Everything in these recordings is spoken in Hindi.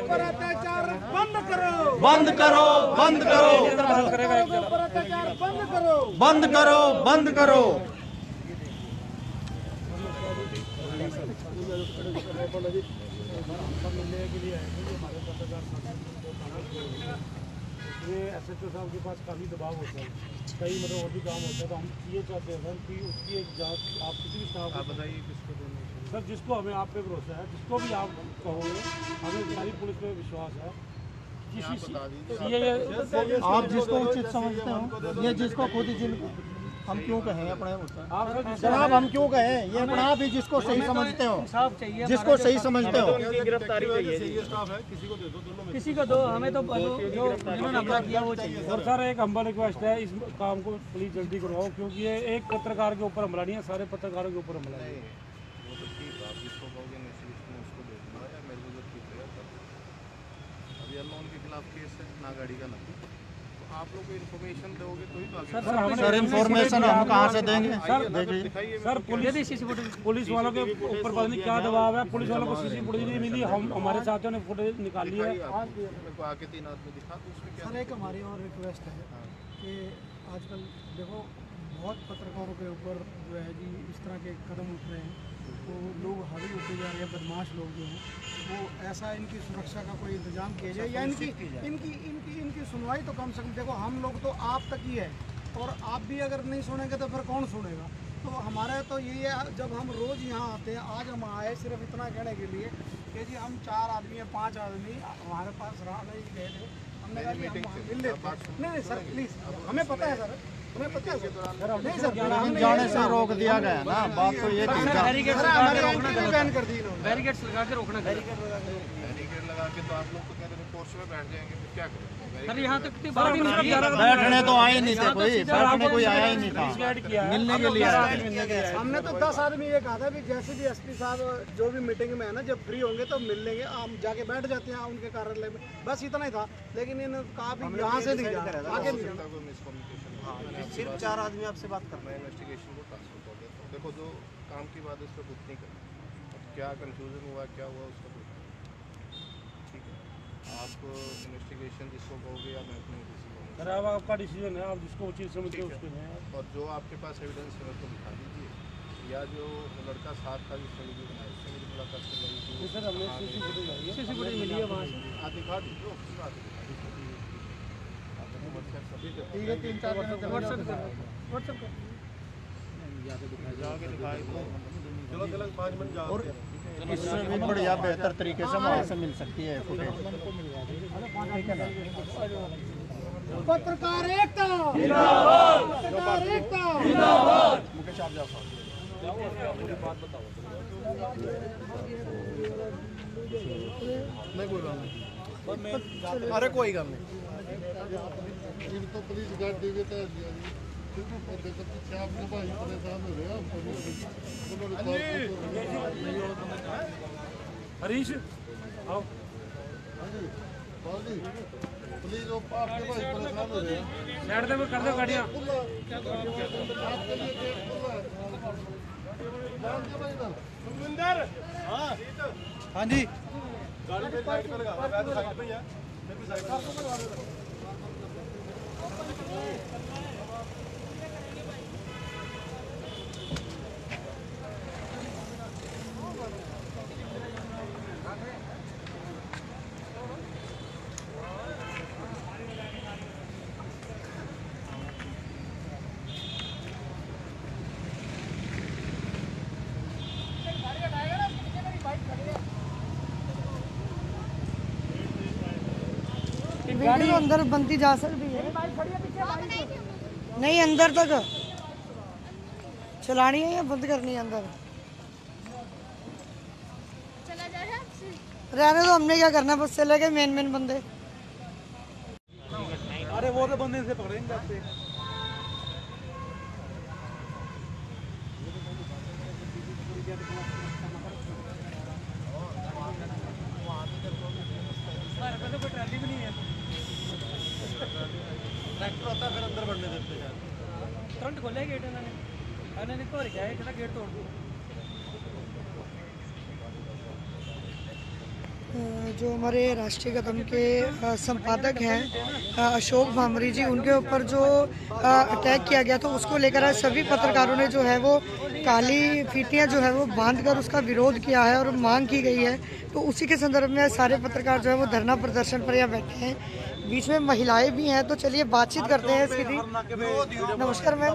ऊपर अत्याचार बंद करो, बंद करो, बंद करो, ऊपर अत्याचार बंद करो, बंद करो, बंद करो। ये SHO साहब के पास काफ़ी दबाव होता है, कई मतलब और भी काम होता है, तो हम ये चाहते हैं कि उसकी एक जांच आप किसी भी स्टाफ आप बताइए किसको देना सर, जिसको हमें आप पे भरोसा है, जिसको भी आप कहोगे, हमें सारी पुलिस पे विश्वास है। आप जिसको उचित समझते हो, ये जिसको खुद जिनको हम क्यों कहें अपने जनाब, हम क्यों कहें, ये अपना आप ही जिसको सही समझते हो, जिसको सही समझते हो। गिरफ्तारी चाहिए, किसी को दे दो, दोनों में किसी को दो, हमें तो जो जिन्होंने अपना किया वो चाहिए। और सर एक हम्बल रिक्वेस्ट है, इस काम को प्लीज जल्दी करवाओ, क्योंकि ये एक पत्रकार के ऊपर हमला नहीं है, सारे पत्रकारों के ऊपर हमला है। के खिलाफ केस है ना, गाड़ी का ना, तो आप लोग को इन्फॉर्मेशन दोगे तो ही तो आगे। सर इन्फॉर्मेशन हम कहाँ से देंगे? सर पुलिस वालों के ऊपर पता नहीं क्या दबाव है, पुलिस वालों को सीसी फुटेज नहीं मिली, हम हमारे साथियों ने फुटेज निकाली है। मेरे को आके 3 आदमी दिखा, तो उसमें क्या सर एक हमारी और रिक्वेस्ट है कि आजकल देखो बहुत पत्रकारों के ऊपर जो है जी इस तरह के कदम उठ रहे हैं, तो लोग हावी होते जा रहे हैं, बदमाश लोग जो हैं वो ऐसा इनकी सुरक्षा का कोई इंतजाम किया जाए या इनकी सुनवाई तो कम से कम। देखो हम लोग तो आप तक ही है, और आप भी अगर नहीं सुनेंगे तो फिर कौन सुनेगा। तो हमारा तो यही है, जब हम रोज़ यहाँ आते हैं, आज हम आए सिर्फ इतना कहने के लिए कि जी हम 4 आदमी या 5 आदमी हमारे पास रहने गए थे, हमने कहा कि हम मिल लेते हैं। नहीं सर प्लीज़, हमें पता है सर, हमें पता है सर, नहीं सर जाने से रोक दिया गया ना, बात तो ये थी। बैरिकेड्स लगा के रोकना, बैरिकेड लगा के, तो आप लोग तो कहते हैं कोर्स में बैठ जाएंगे, फिर क्या करेंगे? सर यहाँ तक बैठने तो आए नहीं थे, बैठने कोई आया ही नहीं था, मिलने के लिए। हमने तो 10 आदमी ये कहा था कि जैसे भी SP साहब जो भी मीटिंग में है ना, जब फ्री होंगे तो मिल लेंगे, हम जाके बैठ जाते हैं उनके कार्यालय में, बस इतना ही था। लेकिन इन्होंने कहा भी यहाँ से नहीं जाना, आगे नहीं जाना। सिर्फ 4 आदमी आपसे बात कर रहे हैं, इन्वेस्टिगेशन को ट्रांसफर कर देते हो। देखो जो काम की बात है उस पर कुछ नहीं करना, क्या कंफ्यूजन हुआ क्या हुआ उसका कुछ, ठीक है। आप इन्वेस्टिगेशन जिसको कहोगे या मैं अपने किसी को, सर अब आपका डिसीजन है, आप जिसको उचित समझते हो उसको हैं। और जो आपके पास एविडेंस है उसको दिखा दीजिए, या जो लड़का साथ था जिसने वीडियो बनाई उससे मेरी मुलाकात करवाई थी। सर हमने सीसी फुटेज मिली है वहाँ से, आप दिखा दीजिए, उसकी बात है। ठीक है, 3-4 दिन व्हाट्सएप कर चलो 5 मिनट जाओ, और इससे भी बढ़िया बेहतर तरीके से वहाँ से मिल सकती है फुटेज, ठीक है ना। पत्रकार एकता जिंदाबाद, पत्रकार एकता जिंदाबाद। मुकेश आप जाओ, पूरी बात बताओ। नहीं कोई बात नहीं, अरे कोई गल नहीं, तो पुलिस गार्ड देवे तो देखो पीछे आपके भाई परेशान हो रहे हैं। हरीश आओ, प्लीज आपके भाई परेशान हो रहे हैं, साइड में कर दो गाड़ियाँ। हाँ जी, गाड़ी पे साइड पे लगा, साइड पे है, साइड पे गाड़ी अंदर बनती जा सकती है, नहीं अंदर तक चलानी है या बंद करनी है? अंदर चला जा रहा है, रहने दो, हमने क्या करना, बस चले गए मेन बंदे। अरे वो तो बंदे से पकड़ेंगे आपसे। कोई ट्रैली भी नहीं है, ट्रैक्टर होता है फिर अंदर बढ़ने देते हैं। फ्रंट खोले गेट इन्होंने तो क्या है, गेट तोड़ दो। जो हमारे राष्ट्रीय कदम के संपादक हैं अशोक भामरी जी, उनके ऊपर जो अटैक किया गया तो उसको लेकर आज सभी पत्रकारों ने जो है वो काली फीतियाँ जो है वो बांधकर उसका विरोध किया है और मांग की गई है। तो उसी के संदर्भ में सारे पत्रकार जो है वो धरना प्रदर्शन पर यहाँ बैठे हैं। बीच में महिलाएं भी हैं, तो चलिए बातचीत करते हैं सीधी। नमस्कार मैम।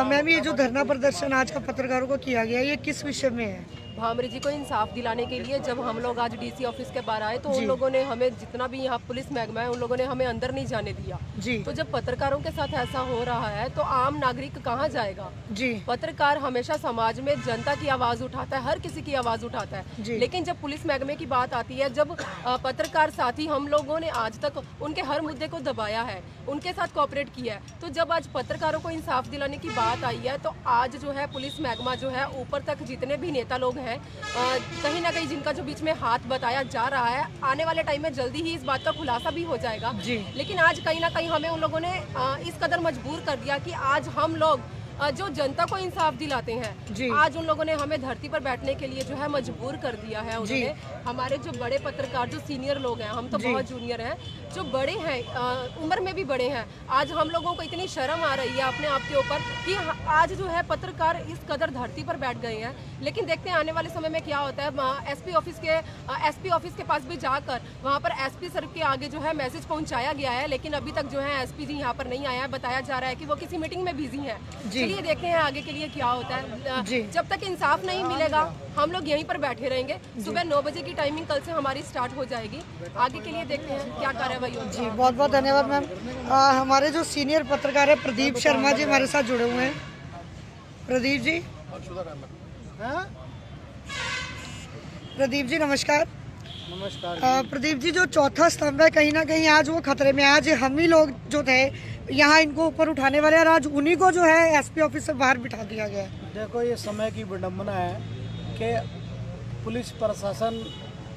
मैम, ये जो धरना प्रदर्शन आज का पत्रकारों को किया गया, ये किस विषय में है? भामरी जी को इंसाफ दिलाने के लिए जब हम लोग आज डीसी ऑफिस के बाहर आए तो उन लोगों ने हमें, जितना भी यहाँ पुलिस महकमा है, उन लोगों ने हमें अंदर नहीं जाने दिया जी। तो जब पत्रकारों के साथ ऐसा हो रहा है तो आम नागरिक कहाँ जाएगा जी। पत्रकार हमेशा समाज में जनता की आवाज उठाता है, हर किसी की आवाज उठाता है, लेकिन जब पुलिस महकमे की बात आती है, जब पत्रकार साथी हम लोगों ने आज तक उनके हर मुद्दे को दबाया है, उनके साथ कोऑपरेट किया है, तो जब आज पत्रकारों को इंसाफ दिलाने की बात आई है तो आज जो है पुलिस महकमा जो है ऊपर तक जितने भी नेता लोग हैं कहीं ना कहीं जिनका जो बीच में हाथ बताया जा रहा है, आने वाले टाइम में जल्दी ही इस बात का खुलासा भी हो जाएगा जी। लेकिन आज कहीं ना कहीं हमें उन लोगों ने इस कदर मजबूर कर दिया कि आज हम लोग जो जनता को इंसाफ दिलाते हैं, आज उन लोगों ने हमें धरती पर बैठने के लिए जो है मजबूर कर दिया है। उन्होंने हमारे जो बड़े पत्रकार, जो सीनियर लोग हैं, हम तो बहुत जूनियर हैं, जो बड़े हैं उम्र में भी बड़े हैं, आज हम लोगों को इतनी शर्म आ रही है अपने आप के ऊपर कि आज जो है पत्रकार इस कदर धरती पर बैठ गए हैं। लेकिन देखते हैं आने वाले समय में क्या होता है। एसपी ऑफिस के पास भी जाकर वहाँ पर एसपी सर के आगे जो है मैसेज पहुँचाया गया है, लेकिन अभी तक जो है एसपी जी यहाँ पर नहीं आया है। बताया जा रहा है कि वो किसी मीटिंग में बिजी है। चलिए देखते हैं आगे के लिए क्या होता है। जब तक इंसाफ नहीं मिलेगा हम लोग यहीं पर बैठे रहेंगे। सुबह 9 बजे की टाइमिंग कल से हमारी स्टार्ट हो जाएगी। आगे के लिए देखते हैं क्या कार्रवाई होती है। बहुत बहुत धन्यवाद मैम। हमारे जो सीनियर पत्रकार है प्रदीप शर्मा जी हमारे साथ जुड़े हुए हैं। प्रदीप जी, प्रदीप जी नमस्कार। नमस्कार। प्रदीप जी, जो चौथा स्तंभ है कहीं ना कहीं आज वो खतरे में। आज हम ही लोग जो थे यहाँ इनको ऊपर उठाने वाले, और आज उन्हीं को जो है एसपी ऑफिस से बाहर बिठा दिया गया। देखो, ये समय की विडंबना है कि पुलिस प्रशासन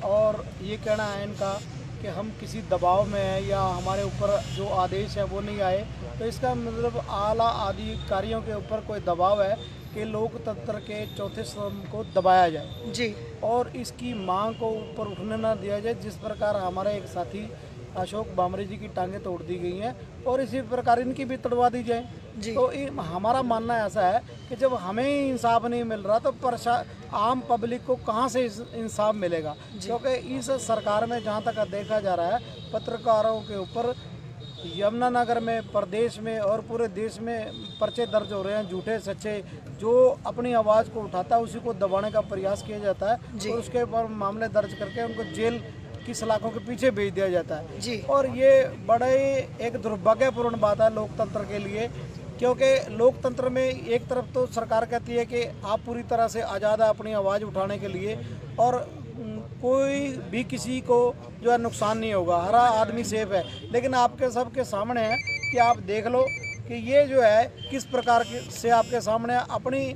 और ये कहना है इनका कि हम किसी दबाव में हैं या हमारे ऊपर जो आदेश है वो नहीं आए, तो इसका मतलब आला अधिकारियों के ऊपर कोई दबाव है कि लोकतंत्र के चौथे स्तंभ को दबाया जाए जी, और इसकी मांग को ऊपर उठने ना दिया जाए। जिस प्रकार हमारे एक साथी अशोक भामरे जी की टांगें तोड़ दी गई हैं और इसी प्रकार इनकी भी तोड़वा दी जाए। तो हमारा मानना ऐसा है कि जब हमें ही इंसाफ नहीं मिल रहा तो आम पब्लिक को कहां से इंसाफ मिलेगा, क्योंकि इस सरकार में जहां तक देखा जा रहा है पत्रकारों के ऊपर यमुनानगर में, प्रदेश में और पूरे देश में पर्चे दर्ज हो रहे हैं झूठे सच्चे। जो अपनी आवाज़ को उठाता है उसी को दबाने का प्रयास किया जाता है और उसके ऊपर मामले दर्ज करके उनको जेल की सलाखों के पीछे भेज दिया जाता है जी। और ये बड़े एक दुर्भाग्यपूर्ण बात है लोकतंत्र के लिए, क्योंकि लोकतंत्र में एक तरफ तो सरकार कहती है कि आप पूरी तरह से आज़ाद है अपनी आवाज़ उठाने के लिए और कोई भी किसी को जो है नुकसान नहीं होगा, हर आदमी सेफ है। लेकिन आपके सबके सामने है कि आप देख लो कि ये जो है किस प्रकार से आपके सामने अपनी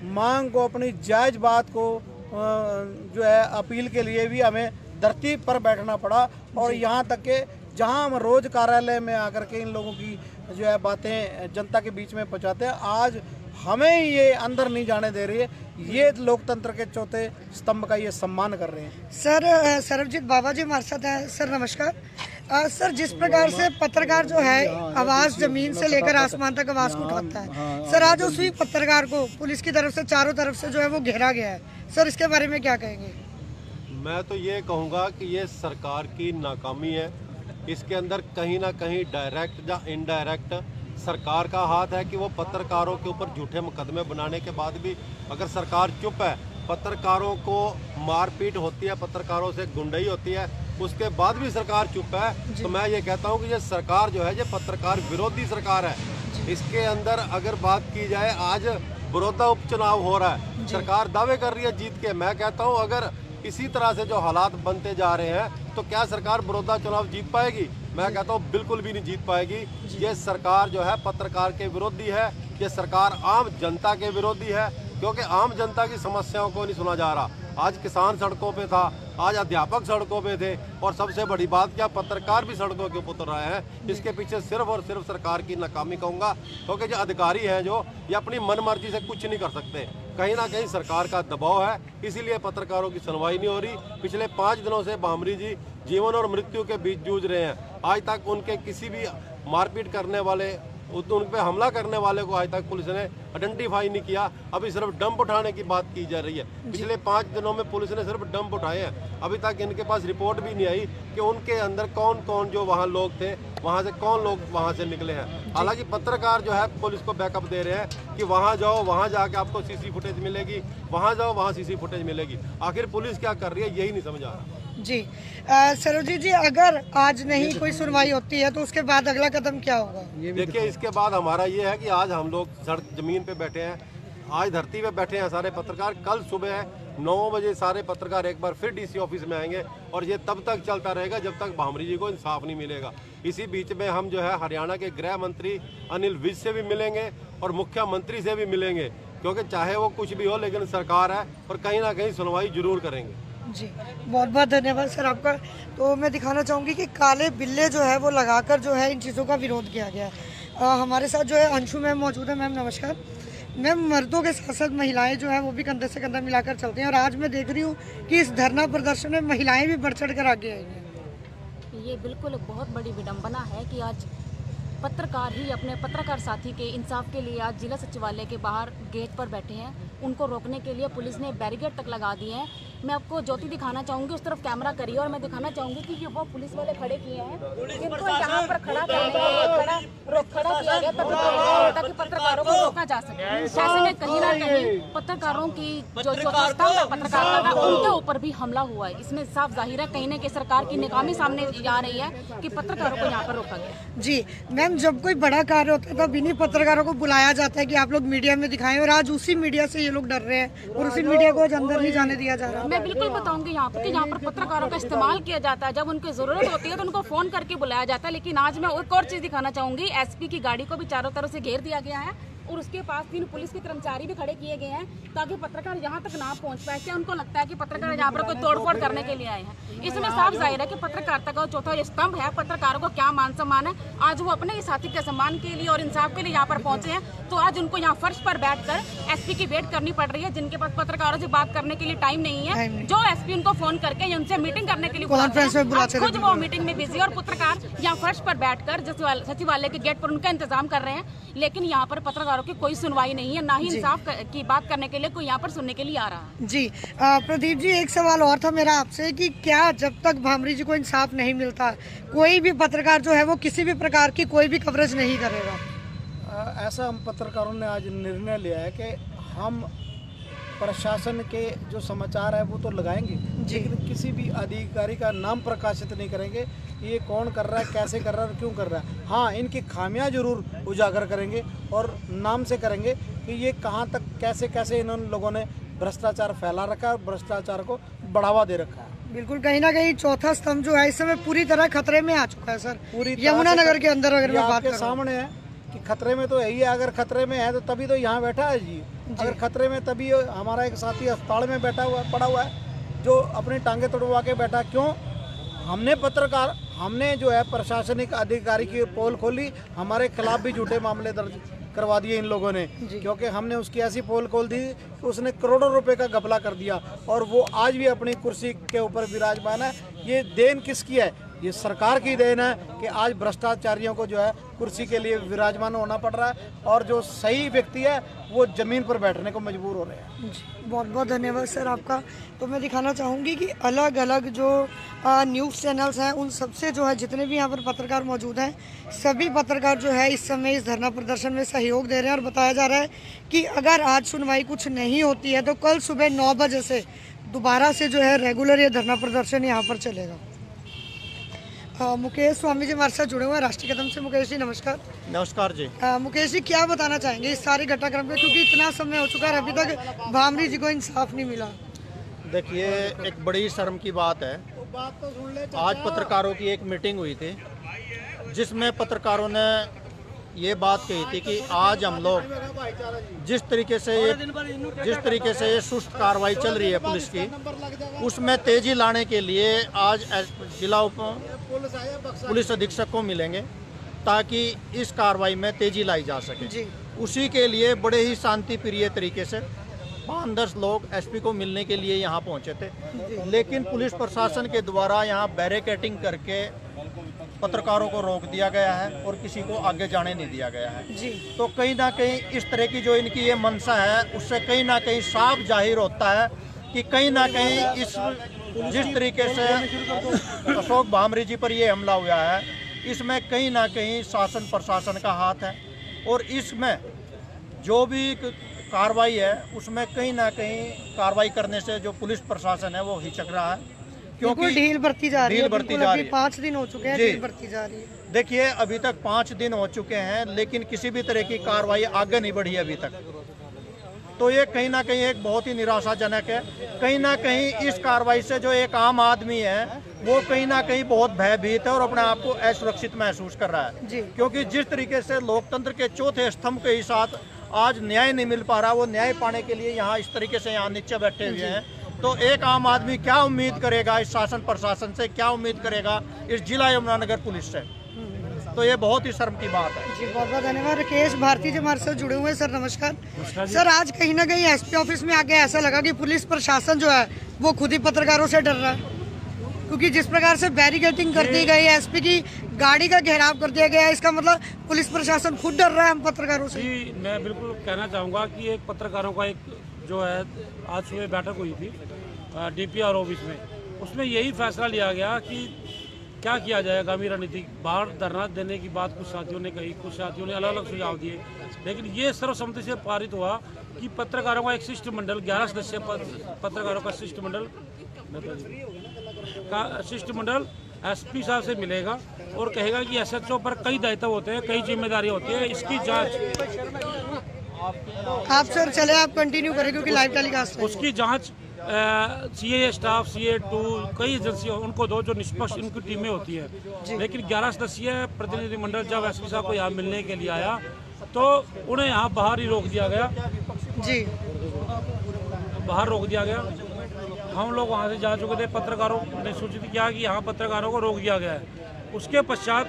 मांग को, अपनी जायज़ बात को जो है अपील के लिए भी हमें धरती पर बैठना पड़ा। और यहाँ तक के जहाँ हम रोज़ कार्यालय में आकर के इन लोगों की जो है बातें जनता के बीच में पहुँचाते हैं, आज हमें ये अंदर नहीं जाने दे रही है। ये लोकतंत्र के चौथे स्तंभ का ये सम्मान कर रहे हैं। सर, सरबजीत बाबा जी हमारे साथ हैं। सर नमस्कार। सर, जिस प्रकार से पत्रकार जो है आवाज़ जमीन से लेकर आसमान तक आवाज़ को उठाता है, सर आज उसी पत्रकार को पुलिस की तरफ से चारों तरफ से जो है वो घेरा गया है, सर इसके बारे में क्या कहेंगे? मैं तो ये कहूँगा कि ये सरकार की नाकामी है। इसके अंदर कहीं ना कहीं डायरेक्ट या इनडायरेक्ट सरकार का हाथ है कि वो पत्रकारों के ऊपर झूठे मुकदमे बनाने के बाद भी अगर सरकार चुप है, पत्रकारों को मारपीट होती है, पत्रकारों से गुंडई होती है, उसके बाद भी सरकार चुप है, तो मैं ये कहता हूँ कि ये सरकार जो है ये पत्रकार विरोधी सरकार है। इसके अंदर अगर बात की जाए, आज बड़ौदा उपचुनाव हो रहा है, सरकार दावे कर रही है जीत के। मैं कहता हूँ अगर इसी तरह से जो हालात बनते जा रहे हैं तो क्या सरकार बड़ौदा चुनाव जीत पाएगी? मैं कहता हूँ बिल्कुल भी नहीं जीत पाएगी। ये सरकार जो है पत्रकार के विरोधी है, ये सरकार आम जनता के विरोधी है, क्योंकि आम जनता की समस्याओं को नहीं सुना जा रहा। आज किसान सड़कों पे था, आज अध्यापक सड़कों पे थे, और सबसे बड़ी बात क्या पत्रकार भी सड़कों के ऊपर उतर रहे हैं। इसके पीछे सिर्फ और सिर्फ सरकार की नाकामी कहूँगा, क्योंकि जो अधिकारी हैं जो ये अपनी मनमर्जी से कुछ नहीं कर सकते, कहीं ना कहीं सरकार का दबाव है, इसीलिए पत्रकारों की सुनवाई नहीं हो रही। पिछले 5 दिनों से भामरी जी जीवन और मृत्यु के बीच जूझ रहे हैं। आज तक उनके किसी भी मारपीट करने वाले, उन पे हमला करने वाले को आज तक पुलिस ने आइडेंटिफाई नहीं किया। अभी सिर्फ डंप उठाने की बात की जा रही है। पिछले 5 दिनों में पुलिस ने सिर्फ डंप उठाए हैं, अभी तक इनके पास रिपोर्ट भी नहीं आई कि उनके अंदर कौन कौन जो वहाँ लोग थे, वहाँ से कौन लोग वहाँ से निकले हैं। हालांकि पत्रकार जो है पुलिस को बैकअप दे रहे हैं कि वहाँ जाओ, वहाँ जाके आपको सीसी फुटेज मिलेगी, वहाँ जाओ वहाँ सीसी फुटेज मिलेगी। आखिर पुलिस क्या कर रही है यही नहीं समझ आ रहा। जी सरोजी जी, अगर आज नहीं कोई सुनवाई होती है तो उसके बाद अगला कदम क्या होगा? देखिए, इसके बाद हमारा ये है कि आज हम लोग सड़क जमीन पे बैठे हैं, आज धरती पे बैठे हैं सारे पत्रकार। कल सुबह 9 बजे सारे पत्रकार एक बार फिर डीसी ऑफिस में आएंगे, और ये तब तक चलता रहेगा जब तक भामरी जी को इंसाफ नहीं मिलेगा। इसी बीच में हम जो है हरियाणा के गृह मंत्री अनिल विज से भी मिलेंगे और मुख्यमंत्री से भी मिलेंगे, क्योंकि चाहे वो कुछ भी हो लेकिन सरकार है और कहीं ना कहीं सुनवाई जरूर करेंगे। जी बहुत बहुत धन्यवाद सर आपका। तो मैं दिखाना चाहूँगी कि काले बिल्ले जो है वो लगाकर जो है इन चीज़ों का विरोध किया गया है। हमारे साथ जो है अंशु मैम मौजूद है। मैम नमस्कार। मैम, मर्दों के साथ साथ महिलाएं जो है वो भी कंधे से कंधा मिलाकर चलती हैं, और आज मैं देख रही हूँ कि इस धरना प्रदर्शन में महिलाएं भी बढ़ चढ़ कर आगे आई हैं। ये बिल्कुल बहुत बड़ी विडंबना है कि आज पत्रकार ही अपने पत्रकार साथी के इंसाफ के लिए आज जिला सचिवालय के बाहर गेट पर बैठे हैं। उनको रोकने के लिए पुलिस ने बैरिकेड तक लगा दिए हैं। मैं आपको ज्योति दिखाना चाहूँगी, उस तरफ कैमरा करिए, और मैं दिखाना चाहूँगी कि ये वो पुलिस वाले खड़े किए हैं जिनको यहाँ पर खड़ा करने के लिए खड़ा किया गया ताकि पत्रकारों को रोका जा सके। ऐसे में कहीं ना कहीं पत्रकारों की जो स्तंभ है पत्रकारिता का, उनके ऊपर भी हमला हुआ है। इसमें साफ जाहिर है कहीं ना कहीं सरकार की नाकामी सामने आ रही है कि पत्रकारों को यहाँ पर रोका गया। जी मैम, जब कोई बड़ा कार्य होता है तब इन्हीं पत्रकारों को बुलाया जाता है कि आप लोग मीडिया में दिखाएं, और आज उसी मीडिया से ये लोग डर रहे हैं और उसी मीडिया को आज अंदर नहीं जाने दिया जा रहा। मैं बिल्कुल बताऊंगी यहाँ पर कि यहाँ पर पत्रकारों का इस्तेमाल किया जाता है। जब उनको जरूरत होती है तो उनको फोन करके बुलाया जाता है। लेकिन आज मैं एक और चीज दिखाना चाहूंगी, एसपी की गाड़ी को भी चारों तरफ से घेर दिया गया है, और उसके पास 3 पुलिस के कर्मचारी भी खड़े किए गए हैं ताकि पत्रकार यहाँ तक ना पहुँच पाए। क्या उनको लगता है कि पत्रकार यहाँ पर कोई तोड़फोड़ करने के लिए आए हैं? इसमें साफ जाहिर है कि पत्रकारिता का चौथा स्तंभ है, पत्रकारों को क्या मान सम्मान है। आज वो अपने ही साथी के सम्मान के लिए और इंसाफ के लिए यहाँ पर पहुंचे हैं, तो आज उनको यहाँ फर्श पर बैठकर एसपी की वेट करनी पड़ रही है, जिनके पास पत्रकारों से बात करने के लिए टाइम नहीं है। जो एसपी उनको फोन करके उनसे मीटिंग करने के लिए खुद वो मीटिंग में बिजी, और पत्रकार यहाँ फर्श पर बैठकर सचिवालय के गेट पर उनका इंतजाम कर रहे हैं। लेकिन यहाँ पर पत्रकारों की कोई सुनवाई नहीं है, ना ही इंसाफ की बात करने के लिए कोई यहाँ पर सुनने के लिए आ रहा है। जी प्रदीप जी, एक सवाल और था मेरा आपसे कि क्या जब तक भामरी जी को इंसाफ नहीं मिलता कोई भी पत्रकार जो है वो किसी भी प्रकार की कोई भी कवरेज नहीं करेगा? ऐसा हम पत्रकारों ने आज निर्णय लिया है कि हम प्रशासन के जो समाचार है वो तो लगाएंगे, लेकिन किसी भी अधिकारी का नाम प्रकाशित नहीं करेंगे, ये कौन कर रहा है, कैसे कर रहा है, क्यों कर रहा है। हाँ, इनकी खामियां जरूर उजागर करेंगे और नाम से करेंगे कि ये कहाँ तक कैसे कैसे इन लोगों ने भ्रष्टाचार फैला रखा है और भ्रष्टाचार को बढ़ावा दे रखा है। बिल्कुल, कहीं ना कहीं चौथा स्तंभ जो है इस समय पूरी तरह खतरे में आ चुका है सर। पूरी यमुनानगर के अंदर अगर मैं बात करूं, सामने है कि खतरे में तो यही है। अगर खतरे में है तो तभी तो यहाँ बैठा है जी। अगर खतरे में तभी हमारा एक साथी अस्पताल में बैठा हुआ पड़ा हुआ है जो अपनी टांगे तोड़वा के बैठा। क्यों? हमने जो है प्रशासनिक अधिकारी की पोल खोली, हमारे खिलाफ भी झूठे मामले दर्ज करवा दिए इन लोगों ने, क्योंकि हमने उसकी ऐसी पोल खोल दी कि उसने करोड़ों रुपए का घपला कर दिया और वो आज भी अपनी कुर्सी के ऊपर विराजमान है। ये देन किसकी है? ये सरकार की देन है कि आज भ्रष्टाचारियों को जो है कुर्सी के लिए विराजमान होना पड़ रहा है और जो सही व्यक्ति है वो जमीन पर बैठने को मजबूर हो रहे हैं। बहुत बहुत धन्यवाद सर आपका। तो मैं दिखाना चाहूँगी कि अलग अलग जो न्यूज़ चैनल्स हैं उन सबसे जो है जितने भी यहाँ पर पत्रकार मौजूद हैं, सभी पत्रकार जो है इस समय इस धरना प्रदर्शन में सहयोग दे रहे हैं और बताया जा रहा है कि अगर आज सुनवाई कुछ नहीं होती है तो कल सुबह 9 बजे से दोबारा से जो है रेगुलर ये धरना प्रदर्शन यहाँ पर चलेगा। मुकेश स्वामी जी हमारे साथ जुड़े हुए हैं राष्ट्रीय कदम से। मुकेश जी नमस्कार। नमस्कार जी। मुकेश जी, क्या बताना चाहेंगे इस सारे घटनाक्रम पे, क्योंकि इतना समय हो चुका है अभी तक भामरी जी को इंसाफ नहीं मिला? देखिए, एक बड़ी शर्म की बात है। आज पत्रकारों की एक मीटिंग हुई थी जिसमें पत्रकारों ने ये बात कही थी कि आज हम लोग जिस तरीके से ये सुस्त कार्रवाई चल रही है पुलिस की, उसमें तेजी लाने के लिए आज जिला पुलिस अधीक्षक को मिलेंगे ताकि इस कार्रवाई में तेजी लाई जा सके। उसी के लिए बड़े ही शांति प्रिय तरीके से 5-10 लोग एसपी को मिलने के लिए यहाँ पहुँचे थे, लेकिन पुलिस प्रशासन के द्वारा यहाँ बैरिकेडिंग करके पत्रकारों को रोक दिया गया है और किसी को आगे जाने नहीं दिया गया है। तो कहीं ना कहीं इस तरह की जो इनकी ये मंशा है, उससे कहीं ना कहीं साफ जाहिर होता है कि कहीं ना कहीं इस जिस तरीके से अशोक भामरे जी पर ये हमला हुआ है, इसमें कहीं ना कहीं शासन प्रशासन का हाथ है और इसमें जो भी कार्रवाई है उसमें कहीं ना कहीं कार्रवाई करने से जो पुलिस प्रशासन है वो हिचक रहा है, क्योंकि ढील बढ़ती जा रही है। 5 दिन हो चुके हैं, ढील बढ़ती जा रही है। देखिए अभी तक 5 दिन हो चुके हैं, लेकिन किसी भी तरह की कार्रवाई आगे नहीं बढ़ी अभी तक। तो ये कहीं ना कहीं एक बहुत ही निराशाजनक है। कहीं ना कहीं इस कार्रवाई से जो एक आम आदमी है वो कहीं ना कहीं बहुत भयभीत है और अपने आप को असुरक्षित महसूस कर रहा है, क्योंकि जिस तरीके से लोकतंत्र के चौथे स्तंभ के ही साथ आज न्याय नहीं मिल पा रहा, वो न्याय पाने के लिए यहाँ इस तरीके से यहाँ नीचे बैठे हुए हैं। तो एक आम आदमी क्या उम्मीद करेगा इस शासन प्रशासन से, क्या उम्मीद करेगा इस जिला यमुनानगर पुलिस से? तो ये बहुत ही शर्म की बात है। जी बहुत बहुत धन्यवाद। राकेश भारती जी हमारे साथ जुड़े हुए हैं। सर नमस्कार। सर आज कहीं ना कहीं एसपी ऑफिस में आके ऐसा लगा कि पुलिस प्रशासन जो है वो खुद ही पत्रकारों से डर रहा है, क्योंकि जिस प्रकार से बैरिकेडिंग कर दी गई है, एसपी की गाड़ी का घेराव कर दिया गया है, इसका मतलब पुलिस प्रशासन खुद डर रहा है हम पत्रकारों से। जी मैं बिल्कुल कहना चाहूँगा कि एक पत्रकारों का एक जो है आज सुबह बैठक हुई थी DPR ऑफिस में, उसमें यही फैसला लिया गया कि क्या किया जाए आगामी रणनीति। बाहर धरना देने की बात कुछ साथियों ने कही, कुछ साथियों ने अलग अलग सुझाव दिए, लेकिन ये सर्वसम्मति से पारित हुआ कि पत्रकारों का एक शिष्टमंडल 11 सदस्यीय पत्रकारों का शिष्टमंडल एसपी साहब से मिलेगा और कहेगा कि SHO पर कई दायित्व होते हैं, कई जिम्मेदारी होती है, इसकी जांच आप सर चले आप कंटिन्यू करें क्योंकि लाइव टेलीकास्ट है। उसकी जांच CA स्टाफ, CA2 कई एजेंसियां उनको दो जो निष्पक्ष इनकी टीमें होती है। लेकिन 11 सदस्यीय प्रतिनिधिमंडल जब एसपी साहब को यहाँ मिलने के लिए आया तो उन्हें यहाँ बाहर ही रोक दिया गया। जी बाहर रोक दिया गया। हम लोग वहाँ से जा चुके थे, पत्रकारों ने सूचित किया कि यहाँ पत्रकारों को रोक दिया गया है। उसके पश्चात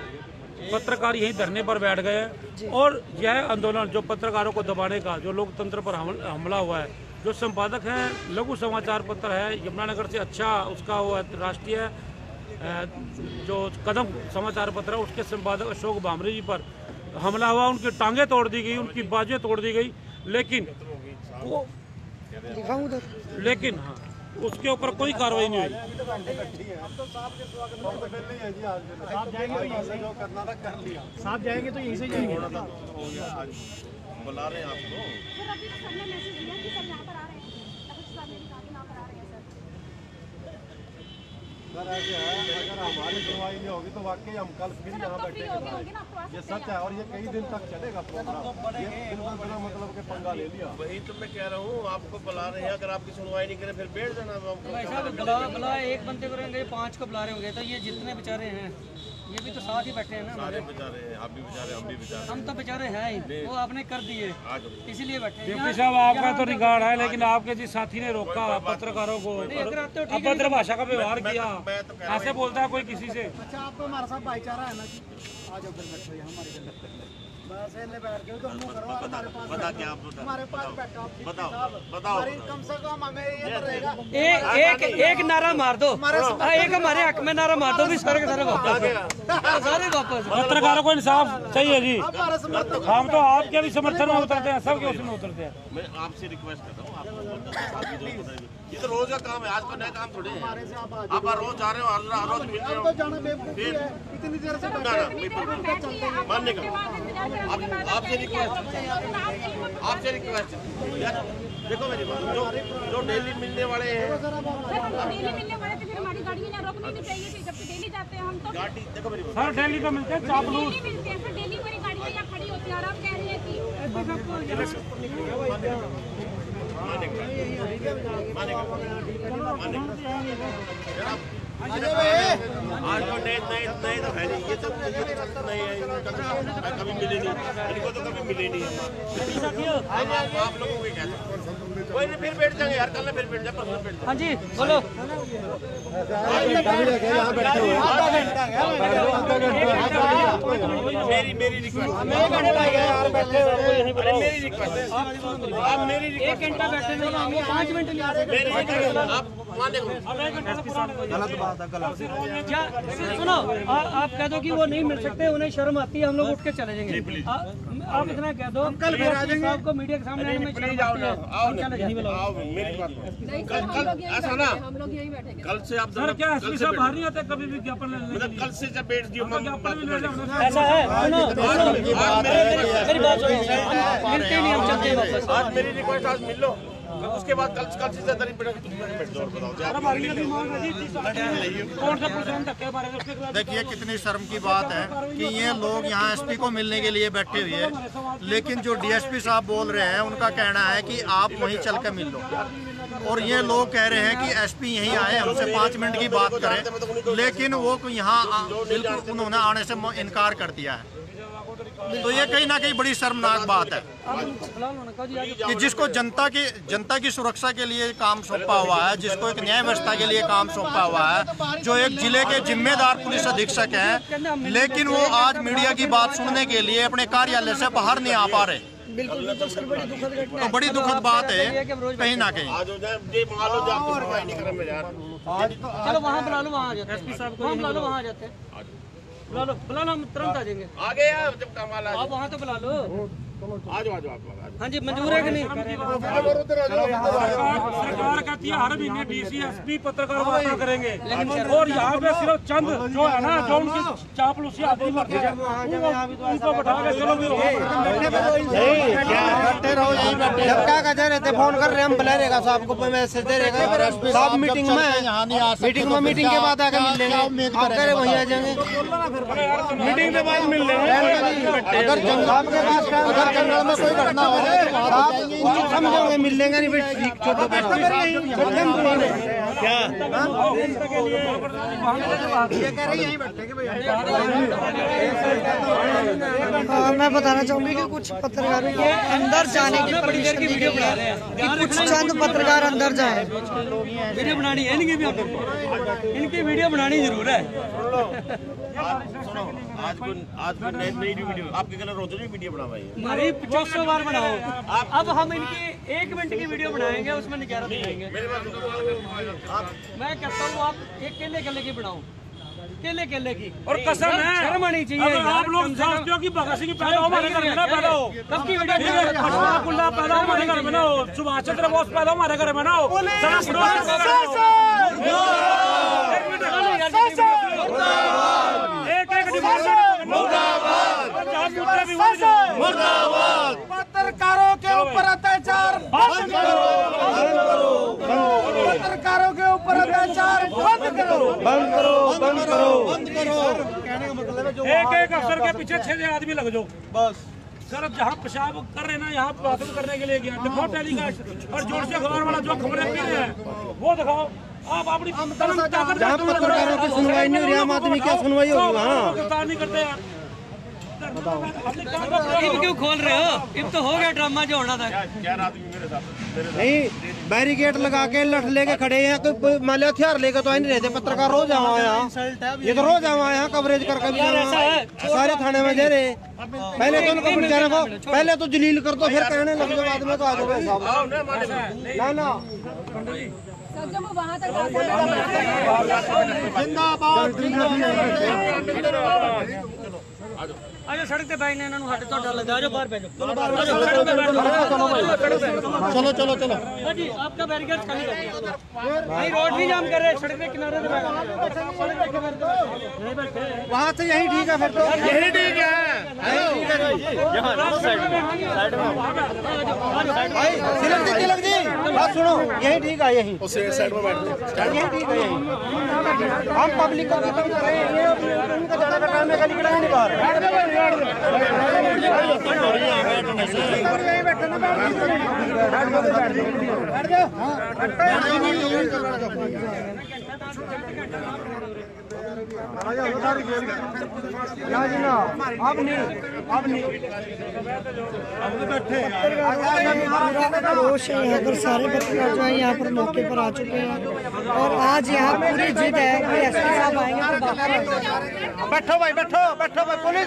पत्रकार यहीं धरने पर बैठ गए और यह आंदोलन जो पत्रकारों को दबाने का, जो लोकतंत्र पर हमला हुआ है, जो संपादक है लघु समाचार पत्र है यमुनानगर से अच्छा उसका वो राष्ट्रीय जो कदम समाचार पत्र है, उसके संपादक अशोक भामरे जी पर हमला हुआ, उनकी टांगें तोड़ दी गई, उनकी बाजुएं तोड़ दी गई, लेकिन हाँ उसके ऊपर कोई कार्रवाई नहीं हुई। साहब जाएंगे तो यहीं से जाएंगे। बुला रहे हैं आपको। सर ऐसे है, अगर हमारी सुनवाई नहीं होगी तो वाकई हम कल फिर यहाँ बैठेंगे। ये सच है और ये कई दिन तक चलेगा प्रोग्राम। ये बिल्कुल बिना मतलब के पंगा ले लिया। वही तो मैं कह रहा हूँ, आपको बुला रहे हैं, अगर आपकी सुनवाई नहीं करें फिर बैठ जाना। बुला एक बंदे को रहेंगे, 5 को बुला रहे होंगे, तो ये जितने बेचारे हैं ये भी तो साथ ही बैठे हैं ना। सारे बेचारे हैं, आप भी बेचारे, हम भी बेचारे। हम तो बेचारे हैं ही, वो आपने कर दिए इसीलिए बैठे। डिप्टी साहब आपका तो रिकॉर्ड है, लेकिन आपके जिस साथी ने रोका पत्रकारों को, अभद्र भाषा का व्यवहार किया, ऐसे बोलता है कोई किसी से। अच्छा आपको हमारे साथ भाईचारा है ना कि आ जाओ फिर बैठो हमारे बस ले बैठ के तो मुंह करो हमारे पास। बता क्या आप हमारे पास बैठो बताओ। कम से कम हमें ये तो रहेगा एक नारा मार दो, एक हमारे हक में नारा मार दो, भी सारे के सारे वापस। पत्रकारों को इंसाफ चाहिए जी। हम तो आपके भी समर्थन में उतरते हैं, सबके उसमें उतरते हैं। मैं आपसे रिक्वेस्ट करता हूँ, आप ये तो रोज का काम है, आज का नया काम थोड़ी है। आप रोज जा रहे हो, हर रोज मिल रहे हो, इतनी देर से मानने का आपसे रिक्वेस्ट यार, देखो मेरी बात, जो डेली मिलने वाले हैं, डेली मिलने वाले थे, फिर हमारी गाड़ी यहाँ रोकनी नहीं चाहिए थी, जबकि डेली जाते हैं हम तो। गाड़ी देखो मेरी बात, सर डेली तो मिलते हैं, चापलूस डेली मिलते हैं, फिर डेली हमारी गाड़ी यहाँ खड़ी होती है और आप कह रहे हैं कि मानेगा आज तो नए तो है नहीं, ये तो नए है, कभी मिले नहीं, इनको तो कभी मिले नहीं। आप लोगों को क्या कोई नहीं, फिर बैठ जाएंगे यार, कल फिर बैठ जाए, परसों बैठ जाए। हाँ जी बोलो। मेरी रिक्वेस्ट, मेरी रिक्वेस्ट, आप मेरी 1 घंटा बैठे नहीं, हम 5 मिनट नहीं आ सकते। आप माने गलत बात है, गलत। सुनो, आप कह दो कि वो नहीं मिल सकते, उन्हें शर्म आती है, हम लोग उठ के चले जाएंगे। आप इतना कह दो, कल फिर आ जाएंगे आपको मीडिया के सामने आने में शर्म आती है। मेरी बात ऐसा ना, हम लोग यही बैठेंगे। कल से आप सर क्या एसपी साहब बाहर नहीं आते कभी विज्ञापन लेने? मतलब कल से जब बैठ दियो ऐसा है। सुनो, मेरी बात सुनो, मिलते नहीं, हम चलते हैं वापस। आज मेरी रिक्वेस्ट, आज मिल लो, उसके बाद कल से ज्यादा नहीं बैठ दो। देखिए कितनी शर्म की बात है कि ये लोग यहाँ एसपी को मिलने के लिए बैठे हुए हैं, लेकिन जो डीएसपी साहब बोल रहे हैं उनका कहना है कि आप वहीं चल के मिल लो, और ये लोग कह रहे हैं कि एसपी यहीं आए, हमसे 5 मिनट की बात करें, लेकिन वो यहाँ बिल्कुल उन्होंने आने से इनकार कर दिया है। तो ये कहीं ना कहीं बड़ी शर्मनाक बात है कि जिसको जनता की सुरक्षा के लिए काम सौंपा हुआ है, जिसको एक न्याय व्यवस्था के लिए काम सौंपा हुआ है, जो एक जिले के जिम्मेदार पुलिस अधीक्षक हैं, लेकिन वो आज मीडिया की बात सुनने के लिए अपने कार्यालय से बाहर नहीं आ पा रहे। बिल्कुल सर, बड़ी दुखद घटना तो बड़ी दुखद बात है कहीं ना कहीं। चलो वहाँ बुला लो, वहाँ आ जाते हैं एसपी साहब को, बुला लो, वहाँ आ जाते हैं, बुला लो, हम तुरंत आ जाएंगे। आ गए यार, जब कमाल आप वहाँ तो बुला लो। आ जाओ आप। हाँ जी, मंजूर है कि नहीं? सरकार कहती है हर महीने डीसी एसपी पत्रकार वार्ता करेंगे, और यहाँ पे सिर्फ चंद जो है ना, जो उनकी चापलूसी आदमी मरते हैं, उनको बैठा के चलो जब क्या कहते रहते, फोन कर रहे हम, बुला रहेगा साहब को, मैसेज दे रहेगा साहब, मीटिंग में मीटिंग के बाद आके मिल लेंगे, आप कह रहे वहीं आ जाएंगे, मीटिंग के बाद मिल लेंगे। अगर जंगल में कोई घटना हो जाए समझोगे, मिल लेंगे नहीं, फिर ठीक छोड़ो क्या मैं बताना चाहूंगी कि कुछ पत्रकारों के अंदर जाने की परमिशन की वीडियो बना रहे हैं, कि कुछ चंद पत्रकार अंदर जाए। वीडियो बनानी है इनकी भी, इनकी वीडियो बनानी जरूर है। सुनो, आज को नई वीडियो आपके कलर रोज वीडियो बनवाई है, हमारी 500 बार बनाओ। अब हम इनकी 1 मिनट की वीडियो बनाएंगे, उसमें निकारा दिखाएंगे। मैं कहता हूँ आप एक केले की बनाओ, केले की, और कसम है शर्म आनी चाहिए। अगर आप लोग समझते हो कि भगत सिंह पैदा हो हमारे घर में ना पैदा हो, कब की वीडियो? अशफाकुल्लाह पैदा हो हमारे घर में ना हो, सुभाष चंद्र बोस पैदा हो हमारे घर में ना हो, पत्रकारों के ऊपर अत्याचार बंद करो, पत्रकारों के ऊपर अत्याचार बंद करो। एक अफसर के पीछे 6 आदमी लग जाओ बस। सर जहाँ पेशाब कर रहे हैं ना, यहाँ बाथरूम करने के लिए गया, दिखाओ टेलीकास्ट, और जोर से अखबार वाला जो खबरें पी रहे हैं वो दिखाओ। आप अपनी पत्रकारों की सुनवाई नहीं हो रही, आम आदमी क्या सुनवाई होगी वहाँ? गिरफ्तार नहीं करते हैं। इब क्यों खोल रहे हो? इब तो हो गया ड्रामा जो होना था। 4 आदमी मेरे साथ नहीं, बैरिकेड लगा के लठ लेके खड़े हैं, कोई मान लिया हथियार लेके तो नहीं रहते पत्रकार, रोज आवा यहाँ, ये तो रोज आवा यहाँ कवरेज करके भी सारे थाने में दे रहे। पहले तो उनको बेचारे को पहले तो जलील कर दो, फिर कहने लग जाओ बाद में तो आ जाओ ना। जब वो वहाँ तक आजो सड़क पे बैठने इन्होंने हट तो डर लगा, आजो बाहर बैठो, चलो। जी आपका बैरिकेड खाली कर दिया भाई, रोड भी जाम कर रहे, सड़क के किनारे से वहाँ से यही ठीक है, फिर तो यही ठीक है तिलक जी बात सुनो, यही ठीक है, यही साइड में बैठ, यही ठीक है, यही हम पब्लिक को खत्म कर रहे हैं, उनका ज्यादा का काम है, गली गली नहीं बाहर बैठ रोष है यहाँ पर, सारे पत्रकार जो है यहाँ पर मौके पर आ चुके हैं और आज यहाँ पूरी जिद है कि एसपी साहब आएंगे तो बाहर बैठो भाई, बैठो बैठो भाई, पुलिस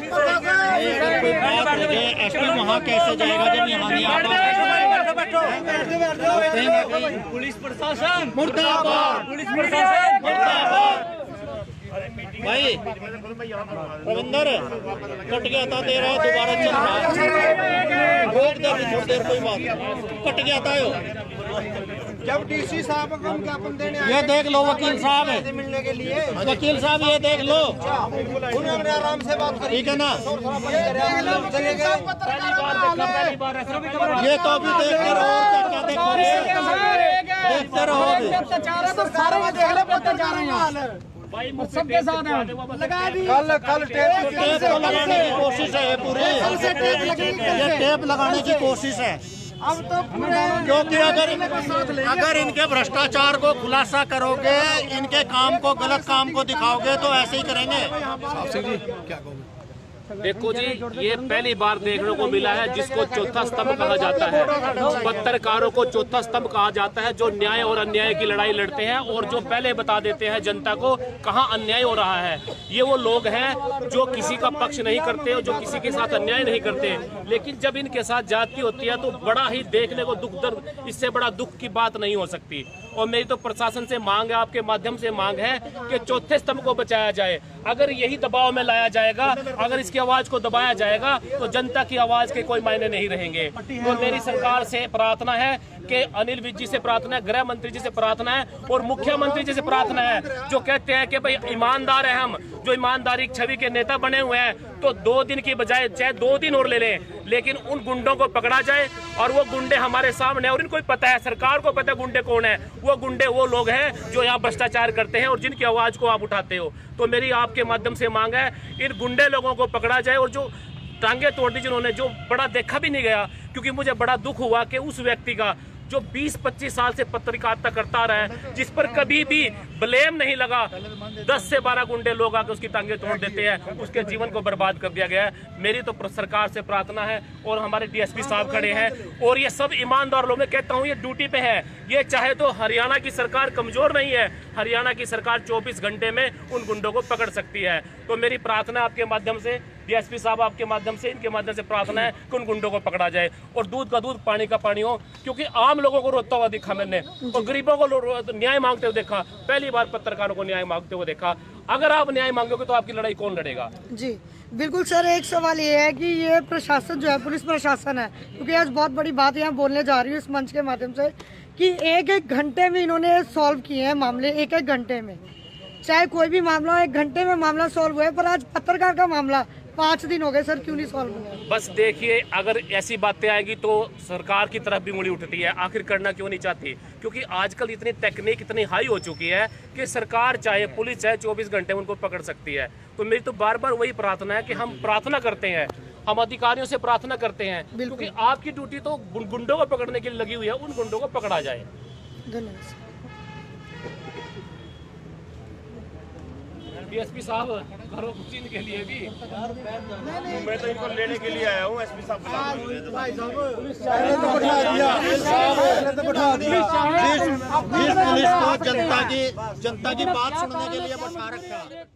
एसपी वहाँ कैसे जाएगा जब यहाँ नहीं आ पाएगा? पुलिस प्रशासन मुर्दाबाद, पुलिस प्रशासन मुर्दाबाद। भाई रविंदर कट गया था तेरा, दोबारा चल रहा है, रोक दे थोड़ी देर, कोई बात कट गया था यो। जब डीसी साहब को हम ज्ञापन देने ये देख लो वकील साहब है, मिलने के लिए वकील साहब ये देख लो, उन्होंने आराम से बात करी, ठीक है ना? चले गए। ये तो अभी देखते रहो, क्या देखोगे, देखते रहो। सबके साथ कल टेप लगाने की कोशिश है ये पूरी, ये टेप लगाने की कोशिश है। अब तो क्योंकि अगर इनके भ्रष्टाचार को खुलासा करोगे, इनके काम को, गलत काम को दिखाओगे तो ऐसे ही करेंगे। देखो जी, ये पहली बार देखने को मिला है जिसको चौथा स्तंभ कहा जाता है। पत्रकारों को चौथा स्तंभ कहा जाता है, जो न्याय और अन्याय की लड़ाई लड़ते हैं और जो पहले बता देते हैं जनता को कहाँ अन्याय हो रहा है। ये वो लोग हैं जो किसी का पक्ष नहीं करते और जो किसी के साथ अन्याय नहीं करते, लेकिन जब इनके साथ जाति होती है तो बड़ा ही देखने को दुख दर्द, इससे बड़ा दुख की बात नहीं हो सकती। और मेरी तो प्रशासन से मांग है, आपके माध्यम से मांग है कि चौथे स्तंभ को बचाया जाए। अगर यही दबाव में लाया जाएगा, अगर इसकी आवाज को दबाया जाएगा तो जनता की आवाज के कोई मायने नहीं रहेंगे। तो मेरी सरकार से प्रार्थना है कि अनिल विज जी से प्रार्थना है, गृह मंत्री जी से प्रार्थना है और मुख्यमंत्री जी से प्रार्थना है, जो कहते हैं कि भाई ईमानदार है हम, जो ईमानदारी छवि के नेता बने हुए हैं, तो 2 दिन की बजाय चाहे 2 दिन और ले लें, लेकिन उन गुंडों को पकड़ा जाए। और वो गुंडे हमारे सामने, और इनको पता है, सरकार को पता है गुंडे कौन है। वो गुंडे वो लोग हैं जो यहाँ भ्रष्टाचार करते हैं और जिनकी आवाज को आप उठाते हो। तो मेरी आपके माध्यम से मांग है, इन गुंडे लोगों को पकड़ा जाए और जो टांगे तोड़ दी जिन्होंने, जो बड़ा देखा भी नहीं गया, क्योंकि मुझे बड़ा दुख हुआ कि उस व्यक्ति का जो 20-25 साल से पत्रकारिता करता रहा है, जिस पर कभी भी ब्लेम नहीं लगा, 10 से 12 गुंडे लोग आकर उसकी टांगे तोड़ देते हैं, उसके जीवन को बर्बाद कर दिया गया है। मेरी तो सरकार से प्रार्थना है, और हमारे डीएसपी साहब खड़े हैं और ये सब ईमानदार लोग, मैं कहता हूँ ये ड्यूटी पे है। ये चाहे तो हरियाणा की सरकार कमजोर नहीं है, हरियाणा की सरकार 24 घंटे में उन गुंडों को पकड़ सकती है। तो मेरी प्रार्थना आपके माध्यम से, डीएसपी साहब आपके माध्यम से, इनके माध्यम से प्रार्थना है कि उन गुंडों को पकड़ा जाए और दूध का दूध पानी का पानी हो। क्योंकि आम लोगों को रोता हुआ देखा मैंने और गरीबों को न्याय मांगते हुए देखा, पहली बार पत्रकारों को न्याय मांगते हुए देखा। अगर आप न्याय मांगोगे तो आपकी लड़ाई कौन लड़ेगा? जी बिल्कुल सर, एक सवाल ये है कि ये प्रशासन जो है, पुलिस प्रशासन है, क्योंकि आज बहुत बड़ी बात यहाँ बोलने जा रही हूँ इस मंच के माध्यम से, कि 1-1 घंटे में इन्होंने सॉल्व किए हैं मामले, 1-1 घंटे में। चाहे कोई भी मामला हो, 1 घंटे में मामला सॉल्व हुआ है, पर आज पत्रकार का मामला 5 दिन हो गए सर, क्यों नहीं सॉल्व हुआ? बस देखिए, अगर ऐसी बातें आएगी तो सरकार की तरफ भी उंगली उठती है, आखिर करना क्यों नहीं चाहती? क्योंकि आजकल इतनी टेक्निक इतनी हाई हो चुकी है कि सरकार चाहे पुलिस चाहे 24 घंटे उनको पकड़ सकती है। तो मेरी तो बार बार वही प्रार्थना है कि हम प्रार्थना करते हैं, हम अधिकारियों से प्रार्थना करते हैं, क्योंकि आपकी ड्यूटी तो गुंडों को पकड़ने के लिए लगी हुई है, उन गुंडों को पकड़ा जाए। धन्यवाद। डीएसपी साहब घरों कुछ के लिए भी, मैं तो इनको लेने के लिए आया हूँ। एसपी साहब पुलिस को जनता की बात सुनने के लिए बैठा रखा।